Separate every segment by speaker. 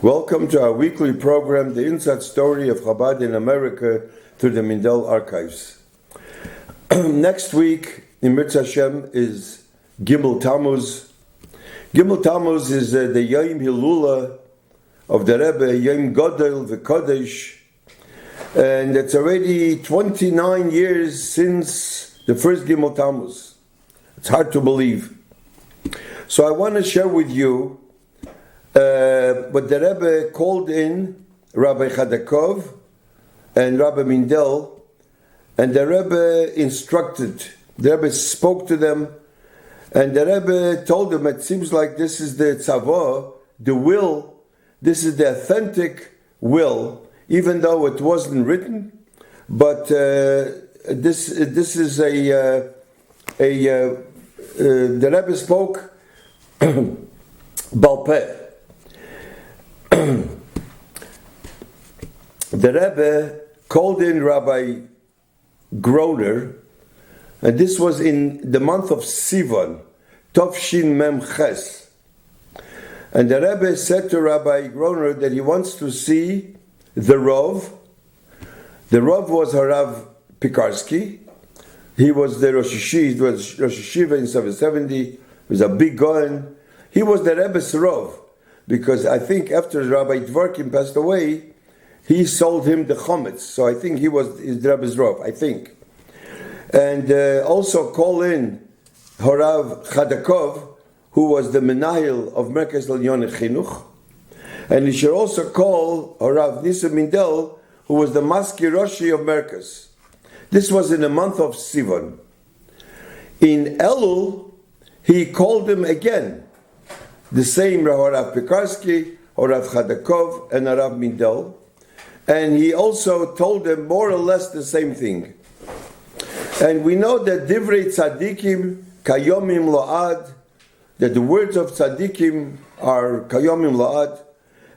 Speaker 1: Welcome to our weekly program, The Inside Story of Chabad in America, through the Mindel Archives. Next week, in Mitzvah Hashem, is Gimel Tammuz. Gimel Tammuz is the Yom Hilula of the Rebbe, Yom Godel V'Kodesh, and it's already 29 years since the first Gimel Tammuz. It's hard to believe. So I want to share with you what the Rebbe called in Rabbi Chadakov and Rabbi Mindel, and the Rebbe instructed. The Rebbe spoke to them, and the Rebbe told them, it seems like this is the tzavah, the will, this is the authentic will, even though it wasn't written, but this is the Rebbe spoke Balpeh. The Rebbe called in Rabbi Groner, and this was in the month of Sivan, Tovshin Mem Ches. And the Rebbe said to Rabbi Groner that he wants to see the Rav. The Rav was Harav Pikarsky. He was the Rosh Hashiva, Rosh Hashiva in 770. He was a big Goen. He was the Rebbe's Rav, because I think after Rabbi Dvorkin passed away, he sold him the Chometz. So I think he was his Rebbe's Rav, I think. And also call in Horav Chadakov, who was the Menahil of Merkez L'Yon Chinuch. And he should also call Horav Nisa Mindel, who was the Maski Roshi of Merkez. This was in the month of Sivan. In Elul, he called him again. The same Horav Pekarsky, Horav Chadakov, and Horav Mindel. And he also told them more or less the same thing. And we know that Divrei Tzadikim Kayomim Lo'ad, that the words of Tzadikim are Kayomim Lo'ad.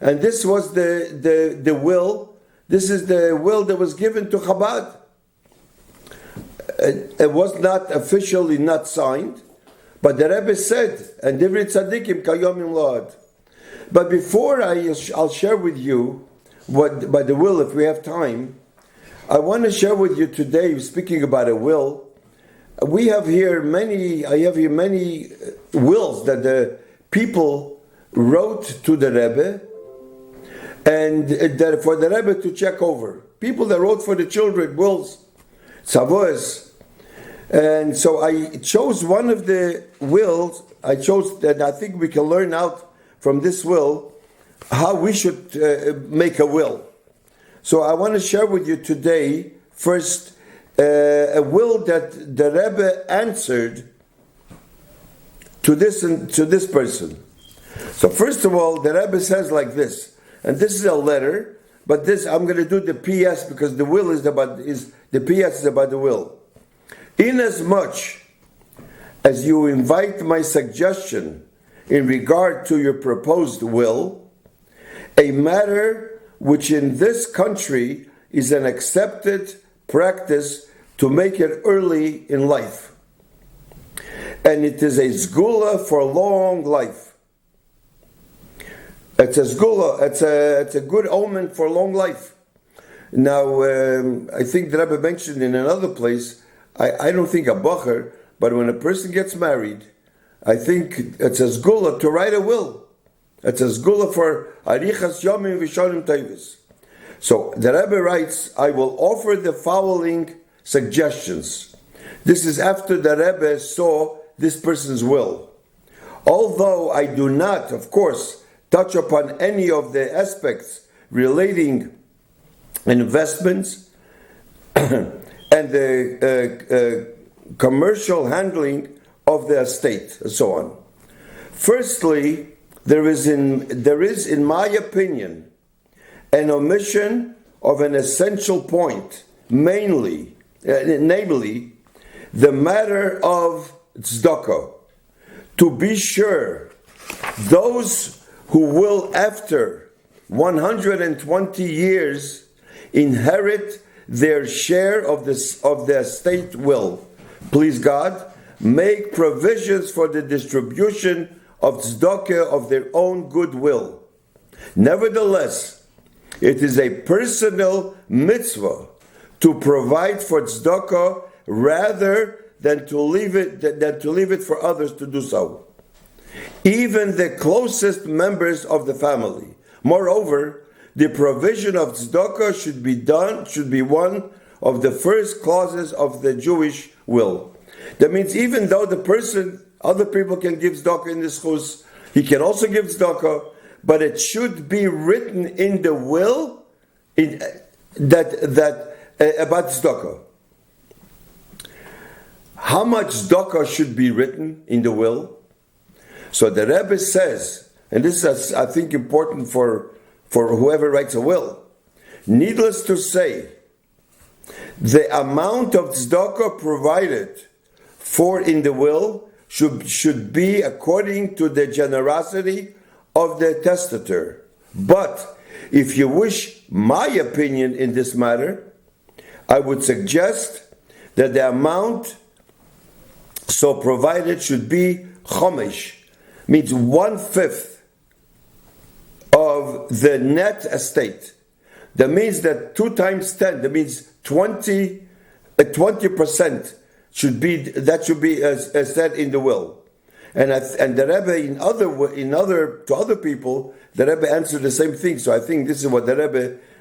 Speaker 1: And this was the will. This is the will that was given to Chabad. It was not officially not signed, but the Rebbe said, and Divrei Tzadikim Kayomim Lo'ad. But before I'll share with you what by the will, if we have time, I want to share with you today, speaking about a will. I have here many wills that the people wrote to the Rebbe, and that for the Rebbe to check over. People that wrote for the children wills, tzavos. And so I chose one of the wills. I chose that I think we can learn out from this will how we should make a will. So I want to share with you today first a will that the Rebbe answered to this person. So first of all, the Rebbe says like this, and this is a letter, but this I'm going to do the PS because the will is about the PS is about the will. Inasmuch as you invite my suggestion in regard to your proposed will, a matter which in this country is an accepted practice to make it early in life. And it is a zgula for long life. It's a zgula, it's a good omen for long life. Now, I think the Rebbe mentioned in another place, I don't think a bacher, but when a person gets married, I think it's a zgula to write a will. It's a zgula for arichas yomim v'shonim tevis. So the Rebbe writes, I will offer the following suggestions. This is after the Rebbe saw this person's will. Although I do not, of course, touch upon any of the aspects relating investments and the commercial handling of the estate, and so on. Firstly, there is, in my opinion, an omission of an essential point, namely, the matter of tzedakah. To be sure, those who will, after 120 years, inherit their share of the estate will, please God, make provisions for the distribution of tzedakah of their own goodwill. Nevertheless, it is a personal mitzvah to provide for tzedakah rather than to leave it for others to do so, even the closest members of the family. Moreover, the provision of tzedakah should be one of the first clauses of the Jewish will. That means even though other people can give tzedakah in this chus, he can also give tzedakah, but it should be written in the will about tzedakah. How much tzedakah should be written in the will? So the Rebbe says, and this is, I think, important for whoever writes a will. Needless to say, the amount of tzedakah provided for in the will should be according to the generosity of the testator. But if you wish my opinion in this matter, I would suggest that the amount so provided should be chomesh, means 1/5 of the net estate. That means that 2 times 10, that means 20% should be as said in the will. And the Rebbe to other people, the Rebbe answered the same thing. So I think this is what the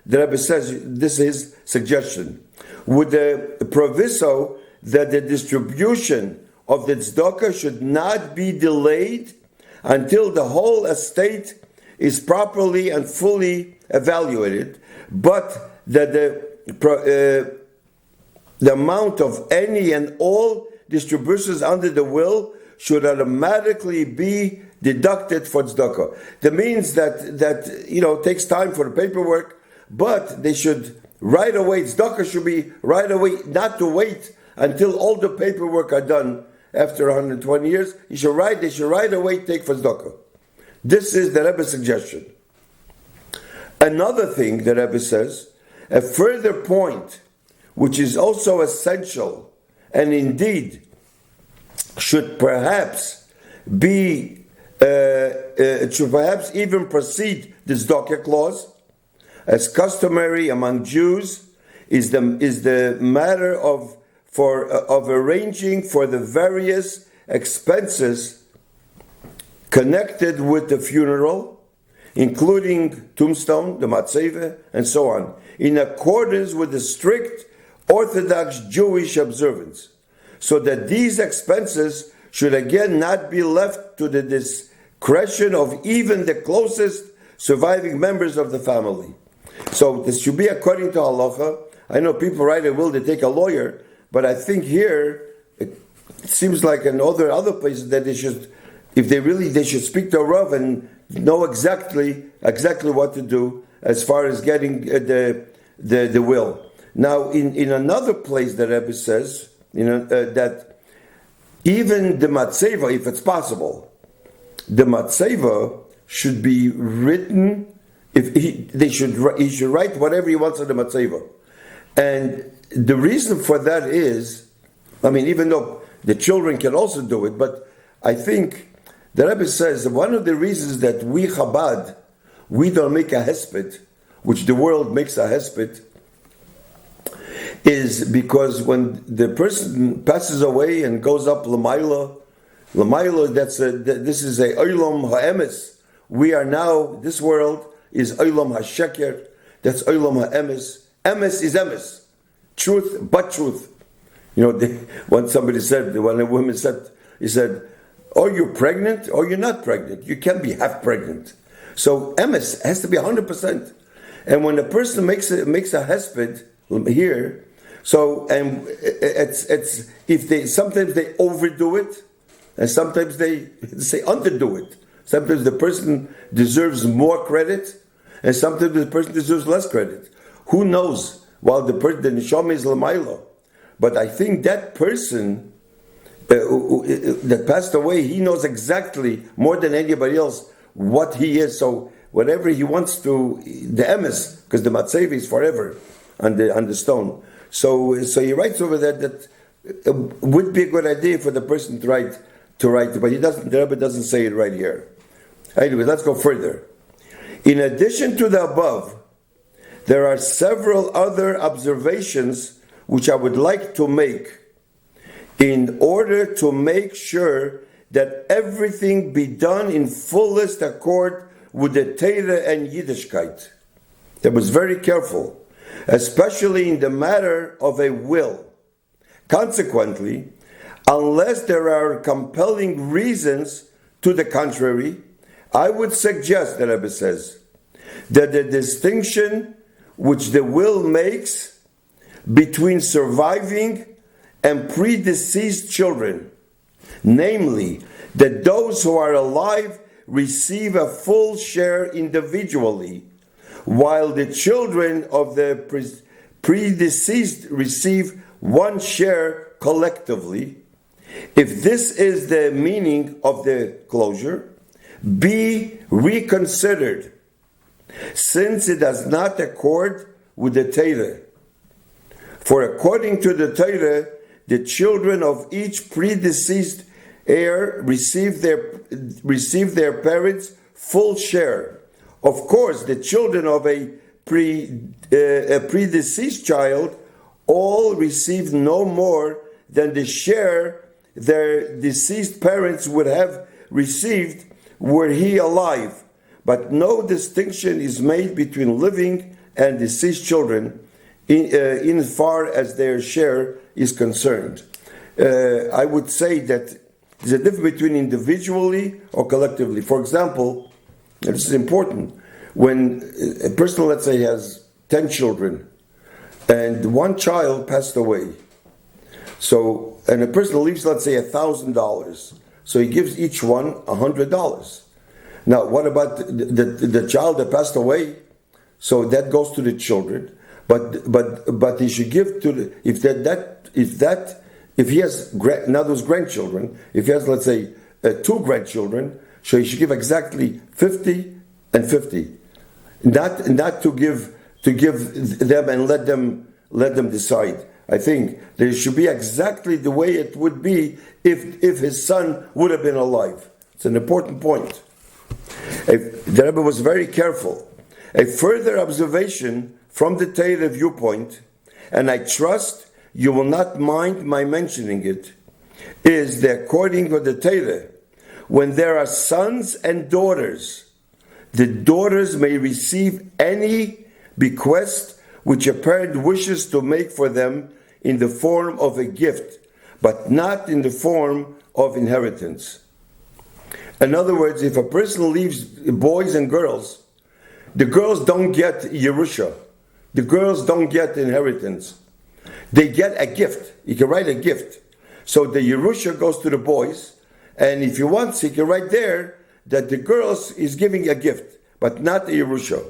Speaker 1: Rebbe says. This is his suggestion, with the proviso that the distribution of the tzedakah should not be delayed until the whole estate is properly and fully evaluated, but that the amount of any and all distributions under the will should automatically be deducted for tzedakah. That means that it takes time for the paperwork, but they should right away, tzedakah should be right away, not to wait until all the paperwork are done after 120 years. They should right away take for tzedakah. This is the Rebbe's suggestion. Another thing the Rebbe says, a further point, which is also essential, and indeed should perhaps even precede the tzedakah clause, as customary among Jews, is the matter of arranging for the various expenses connected with the funeral, including tombstone, the matzevah, and so on, in accordance with the strict Orthodox Jewish observance, so that these expenses should again not be left to the discretion of even the closest surviving members of the family. So this should be according to halacha. I know people write a will, they take a lawyer, but I think here it seems like in other places that they should, they should speak to a Rav and know exactly what to do as far as getting the will. Now, in another place, the Rebbe says that even the matzeva, if it's possible, the matzeva should be written. He should write whatever he wants on the matzeva, and the reason for that is, even though the children can also do it, but I think the Rebbe says that one of the reasons that we Chabad, we don't make a hesped, which the world makes a hesped, is because when the person passes away and goes up Lamaila, this is a Olam Ha'emes. We are now, this world is Olam HaSheker, that's Olam Ha'emes. Emes is Emes. Truth, but truth. When a woman said, he said, are you pregnant or you're not pregnant? You can't be half pregnant. So emes has to be 100%. And when a person makes a hesped here, so and sometimes they overdo it, and sometimes they say underdo it. Sometimes the person deserves more credit, and sometimes the person deserves less credit. Who knows? While the neshama is l'mayla, but I think that person that passed away, he knows exactly more than anybody else what he is. So whatever he wants to, the emes, because the matzeva is forever on the stone. So he writes over there that it would be a good idea for the person to write, but he doesn't. The Rebbe doesn't say it right here. Anyway, let's go further. In addition to the above, there are several other observations which I would like to make in order to make sure that everything be done in fullest accord with the Torah and Yiddishkeit. That was very careful, especially in the matter of a will. Consequently, unless there are compelling reasons to the contrary, I would suggest, the Rebbe says, that the distinction which the will makes between surviving and predeceased children, namely, that those who are alive receive a full share individually, while the children of the predeceased receive one share collectively. If this is the meaning of the closure, be reconsidered, since it does not accord with the Torah. For according to the Torah, the children of each predeceased heir receive their parents' full share. Of course, the children of a predeceased child all receive no more than the share their deceased parents would have received were he alive. But no distinction is made between living and deceased children in far as their share is concerned. I would say that there's a difference between individually or collectively. For example, this is important, when a person, let's say, has 10 children and one child passed away, and a person leaves, let's say, $1,000, so he gives each one $100. Now, what about the child that passed away? So that goes to the children, but he should give to the, if he has now those grandchildren, if he has, let's say, 2 grandchildren, so he should give exactly 50 and 50, not to give them and let them decide. I think that it should be exactly the way it would be if his son would have been alive. It's an important point. The Rebbe was very careful. A further observation from the Torah viewpoint, and I trust you will not mind my mentioning it, is that according to the Torah, when there are sons and daughters, the daughters may receive any bequest which a parent wishes to make for them in the form of a gift, but not in the form of inheritance. In other words, if a person leaves boys and girls, the girls don't get Yerusha. The girls don't get inheritance. They get a gift. You can write a gift. So the Yerusha goes to the boys, and if you want, he can write there that the girls is giving a gift, but not a Yerusha.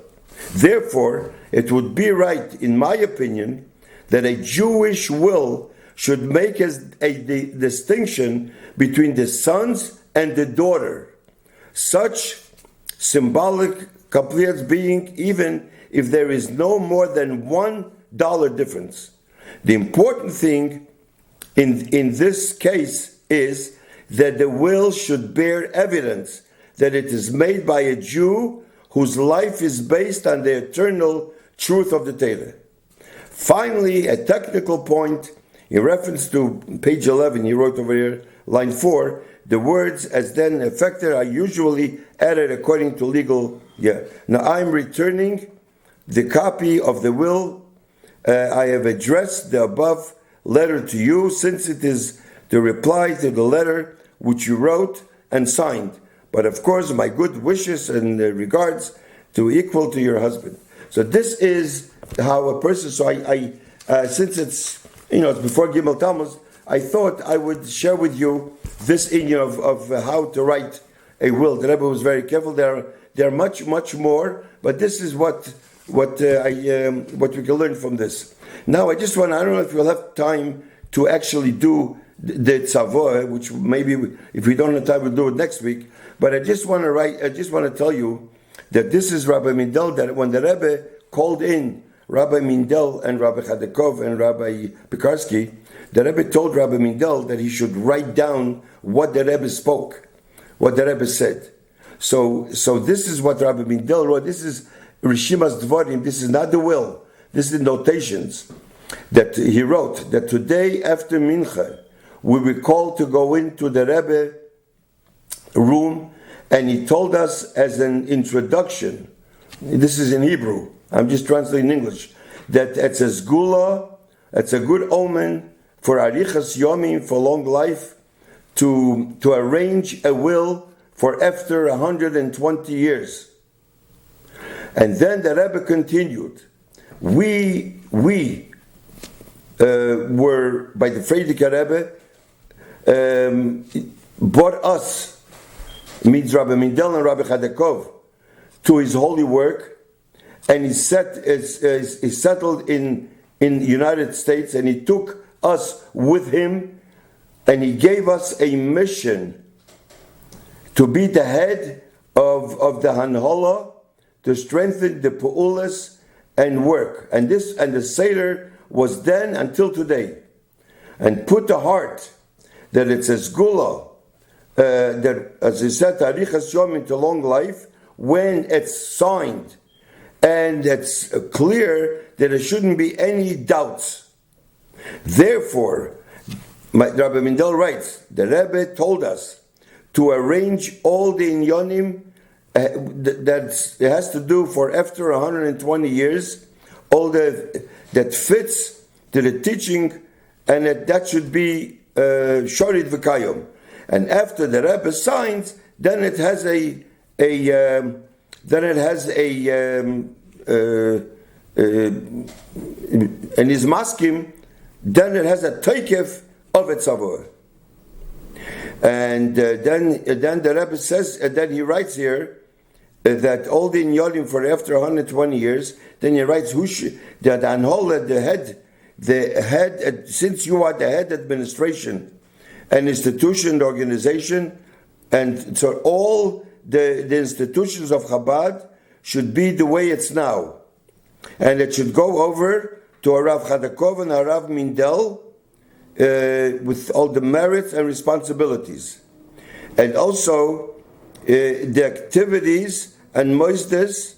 Speaker 1: Therefore, it would be right, in my opinion, that a Jewish will should make a distinction between the sons and the daughter. Such symbolic compliance being even if there is no more than $1 difference. The important thing in this case is that the will should bear evidence that it is made by a Jew whose life is based on the eternal truth of the Torah. Finally, a technical point in reference to page 11, he wrote over here, line 4, the words as then affected are usually added according to legal. Now I'm returning the copy of the will. I have addressed the above letter to you, since it is the reply to the letter which you wrote and signed. But of course, my good wishes and regards to equal to your husband. So this is how a person. So I since it's before Gimel Tammuz, I thought I would share with you this of how to write a will. The Rebbe was very careful. There are much more, but this is what we can learn from this. Now I just want. I don't know if we'll have time to actually do the tzavor, which maybe if we don't have time, we'll do it next week. But I just want to tell you that this is Rabbi Mindel. That when the Rebbe called in Rabbi Mindel and Rabbi Chadekov and Rabbi Pekarsky, the Rebbe told Rabbi Mindel that he should write down what the Rebbe spoke, what the Rebbe said. So this is what Rabbi Mindel wrote. This is Rishimas Dvarim. This is not the will. This is notations that he wrote, that today after Mincha, we were called to go into the Rebbe room, and he told us as an introduction, this is in Hebrew, I'm just translating in English, that it's a sgula, it's a good omen for arichas yomim, for long life, to arrange a will for after 120 years. And then the Rebbe continued, we were, by the Frierdiker Rebbe, brought us, means Rabbi Mindel and Rabbi Chadakov, to his holy work, and he settled in the United States, and he took us with him, and he gave us a mission to be the head of the Hanhola, to strengthen the Pu'ulas and work. And the Seder was then until today. And put the heart that it's a sgula, that, as he said, Arichas Yom, into long life, when it's signed and it's clear that there shouldn't be any doubts. Therefore, Rabbi Mindel writes, the Rebbe told us to arrange all the inyonim that it has to do for after 120 years, all that fits to the teaching, and that should be shorit v'kayom. And after the Rebbe signs, then it has and his maskim, then it has a toikef of its avor. And then the Rebbe says, and then he writes here that all the inyolim for after 120 years. Then he writes that Anhola, the head, since you are the head administration and institution, the organization, and so all the institutions of Chabad should be the way it's now, and it should go over to a Rav Chadakov and a Rav Mindel with all the merits and responsibilities, and also the activities and moisdes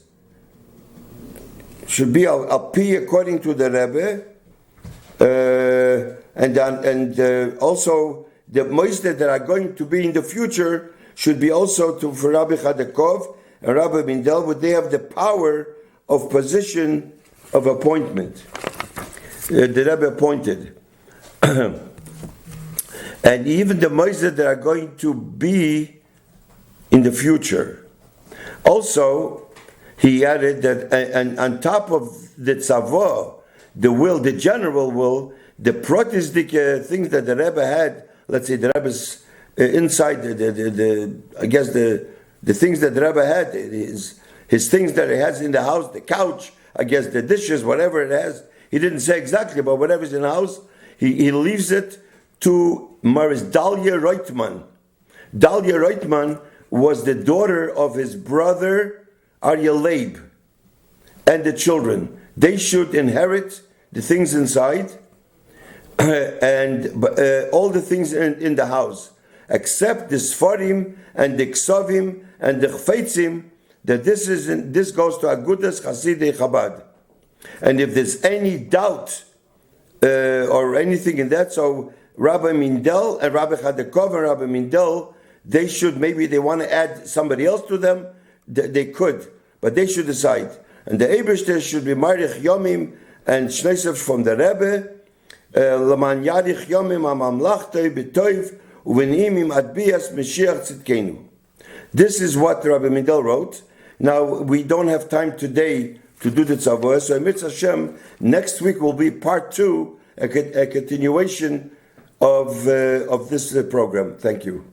Speaker 1: should be al pi according to the Rebbe, and also the moisdes that are going to be in the future should be also for Rabbi Chadakov and Rabbi Mindel, but they have the power of position of appointment. The Rebbe appointed. And even the moisdes that are going to be in the future. Also, he added that, and on top of the tzavah, the will, the general will, the protistic things that the Rebbe had, let's say the Rebbe's inside the things that the Rebbe had, his things that he has in the house, the couch, I guess the dishes, whatever it has. He didn't say exactly, but whatever's in the house, he leaves it to Maris Dalia Reutman. Dalia Reutman was the daughter of his brother Aryeh Leib and the children. They should inherit the things inside and all the things in the house, except the Sfarim and the Ksavim and the Chfeitzim, that this goes to Agudas Chasidei Chabad. And if there's any doubt or anything in that, so Rabbi Mindel and Rabbi Chadakov and Rabbi Mindel, maybe they want to add somebody else to them, they could, but they should decide. And the Eibishter should be Marich Yomim and Shneisef from the Rebbe, Laman Yarich Yomim Amamlachtoi B'toiv Uvenim Im Adbias Mashiach Tzidkenu. This is what Rabbi Mindel wrote. Now, we don't have time today to do the tzavah, so Mitzvah Hashem, next week will be part 2, a continuation of this program. Thank you.